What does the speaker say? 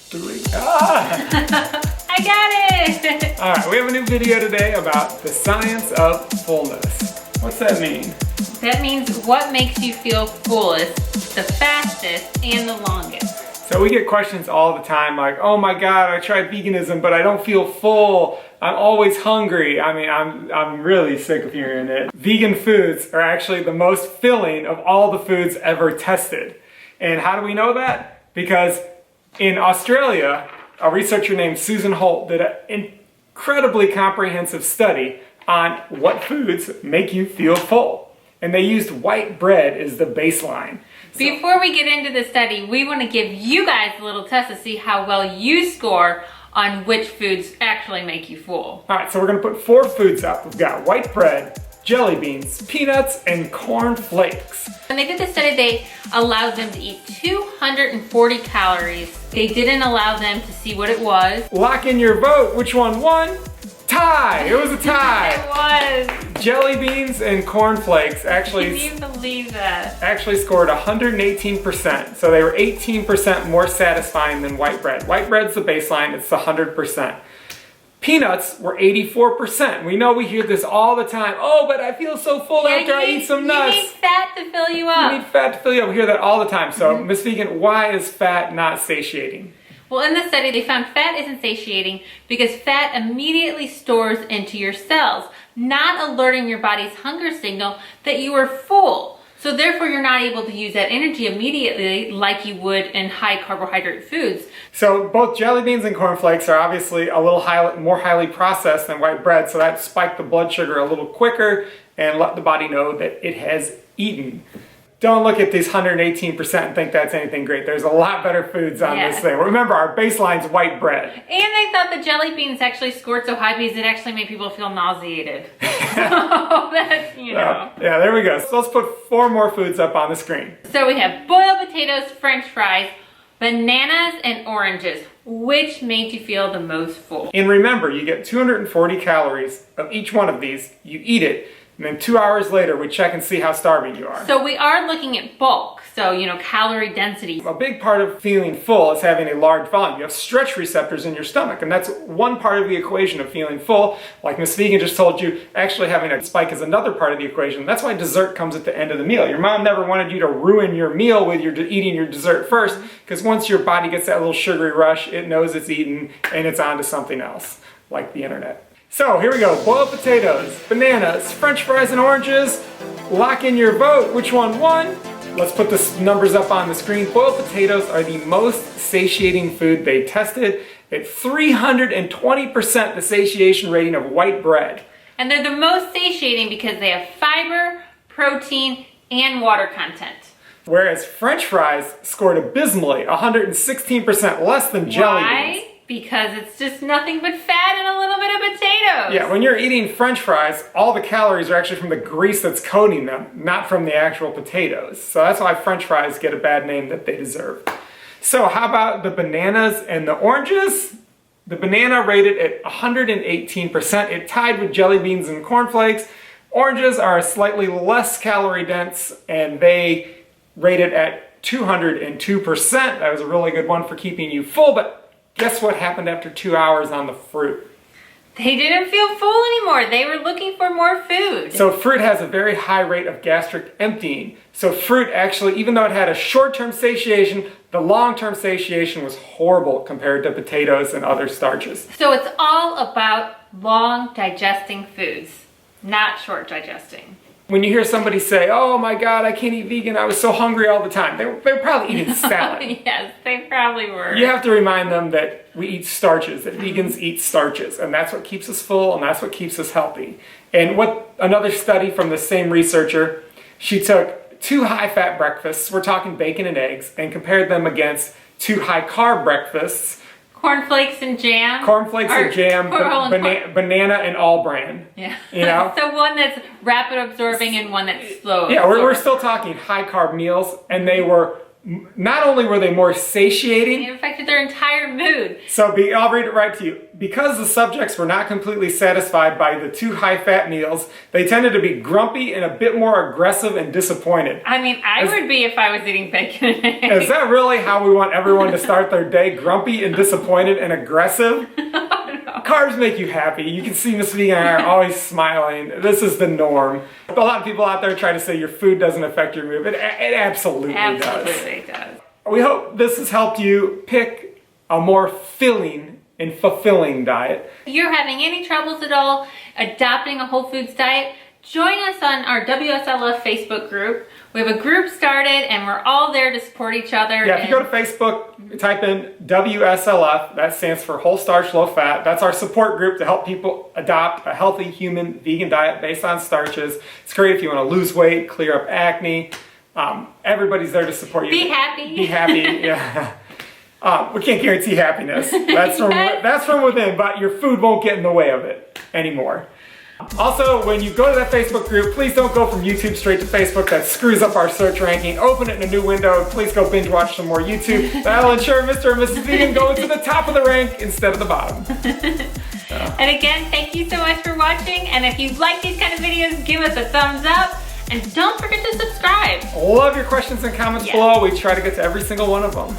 3. Ah! I got it! All right, we have a new video today about the science of fullness. What's that mean? That means what makes you feel fullest, the fastest, and the longest. So we get questions all the time like, oh my God, I tried veganism, but I don't feel full. I'm always hungry. I mean, I'm really sick of hearing it. Vegan foods are actually the most filling of all the foods ever tested. And how do we know that? Because in Australia, a researcher named Susan Holt did an incredibly comprehensive study on what foods make you feel full. And they used white bread as the baseline. Before we get into the study, we want to give you guys a little test to see how well you score on which foods actually make you full. All right, so we're gonna put 4 foods up. We've got white bread, jelly beans, peanuts, and corn flakes. When they did the study, they allowed them to eat 240 calories. They didn't allow them to see what it was. Lock in your vote. Which one won? Tie! It was a tie! It was! Jelly beans and corn flakes Can you believe that? actually scored 118%. So they were 18% more satisfying than white bread. White bread's the baseline, it's the 100%. Peanuts were 84%. We know we hear this all the time. Oh, but I feel so full after I eat some nuts. You need fat to fill you up. You need fat to fill you up. We hear that all the time. So, Miss Vegan, why is fat not satiating? Well, in the study, they found fat isn't satiating because fat immediately stores into your cells, not alerting your body's hunger signal that you are full. So therefore, you're not able to use that energy immediately like you would in high carbohydrate foods. So both jelly beans and corn flakes are obviously a little more highly processed than white bread, so that spiked the blood sugar a little quicker and let the body know that it has eaten. Don't look at these 118% and think that's anything great. There's a lot better foods on this thing. Remember, our baseline's white bread. And they thought the jelly beans actually scored so high because it actually made people feel nauseated. So that's, you know. Yeah, there we go. So let's put 4 more foods up on the screen. So we have boiled potatoes, french fries, bananas, and oranges. Which made you feel the most full? And remember, you get 240 calories of each one of these. You eat it. And then 2 hours later, we check and see how starving you are. So we are looking at bulk, so calorie density. A big part of feeling full is having a large volume. You have stretch receptors in your stomach, and that's one part of the equation of feeling full. Like Miss Vegan just told you, actually having a spike is another part of the equation. That's why dessert comes at the end of the meal. Your mom never wanted you to ruin your meal with eating your dessert first, because once your body gets that little sugary rush, it knows it's eaten and it's on to something else, like the internet. So here we go, boiled potatoes, bananas, french fries, and oranges. Lock in your vote. Which one won? Let's put the numbers up on the screen. Boiled potatoes are the most satiating food they tested at 320% the satiation rating of white bread. And they're the most satiating because they have fiber, protein, and water content. Whereas french fries scored abysmally, 116% less than jelly beans. Why? Because it's just nothing but fat and a little bit of potatoes. Yeah, when you're eating french fries, all the calories are actually from the grease that's coating them, not from the actual potatoes. So that's why french fries get a bad name that they deserve. So how about the bananas and the oranges? The banana rated at 118%. It tied with jelly beans and corn flakes. Oranges are slightly less calorie dense, and they rated at 202%. That was a really good one for keeping you full, but guess what happened after 2 hours on the fruit? They didn't feel full anymore. They were looking for more food. So fruit has a very high rate of gastric emptying. So fruit actually, even though it had a short-term satiation, the long-term satiation was horrible compared to potatoes and other starches. So it's all about long digesting foods, not short digesting. When you hear somebody say, oh my God, I can't eat vegan, I was so hungry all the time, they were probably eating salad. Yes, they probably were. You have to remind them that we eat starches, that vegans eat starches, and that's what keeps us full and that's what keeps us healthy. And what another study from the same researcher, she took 2 high-fat breakfasts, we're talking bacon and eggs, and compared them against 2 high-carb breakfasts. Cornflakes and jam. Cornflakes and jam, banana and all bran. Yeah. You know? So one that's rapid absorbing and one that's slow Yeah, absorbing. we're still talking high carb meals, and they were not only were they more satiating, It affected their entire mood. so I'll read it right to you. Because the subjects were not completely satisfied by the too high-fat meals, they tended to be grumpy and a bit more aggressive and disappointed. I mean, I would be if I was eating bacon and eggs. Is that really how we want everyone to start their day? Grumpy and disappointed and aggressive? Carbs make you happy. You can see Miss Vegan and I are always smiling. This is the norm. A lot of people out there try to say your food doesn't affect your mood. It absolutely does. Absolutely does. We hope this has helped you pick a more filling and fulfilling diet. If you're having any troubles at all adopting a whole foods diet, join us on our WSLF Facebook group. We have a group started and we're all there to support each other. Yeah, if you go to Facebook, type in WSLF, that stands for Whole Starch Low Fat. That's our support group to help people adopt a healthy human vegan diet based on starches. It's great if you want to lose weight, clear up acne. Everybody's there to support you. Be happy. Be happy, yeah. We can't guarantee happiness. That's from within, but your food won't get in the way of it anymore. Also, when you go to that Facebook group, please don't go from YouTube straight to Facebook. That screws up our search ranking. Open it in a new window. Please go binge watch some more YouTube. That'll ensure Mr. and Mrs. Vegan go to the top of the rank instead of the bottom. And again, thank you so much for watching. And if you like these kind of videos, give us a thumbs up. And don't forget to subscribe. Love your questions and comments Yes. below. We try to get to every single one of them.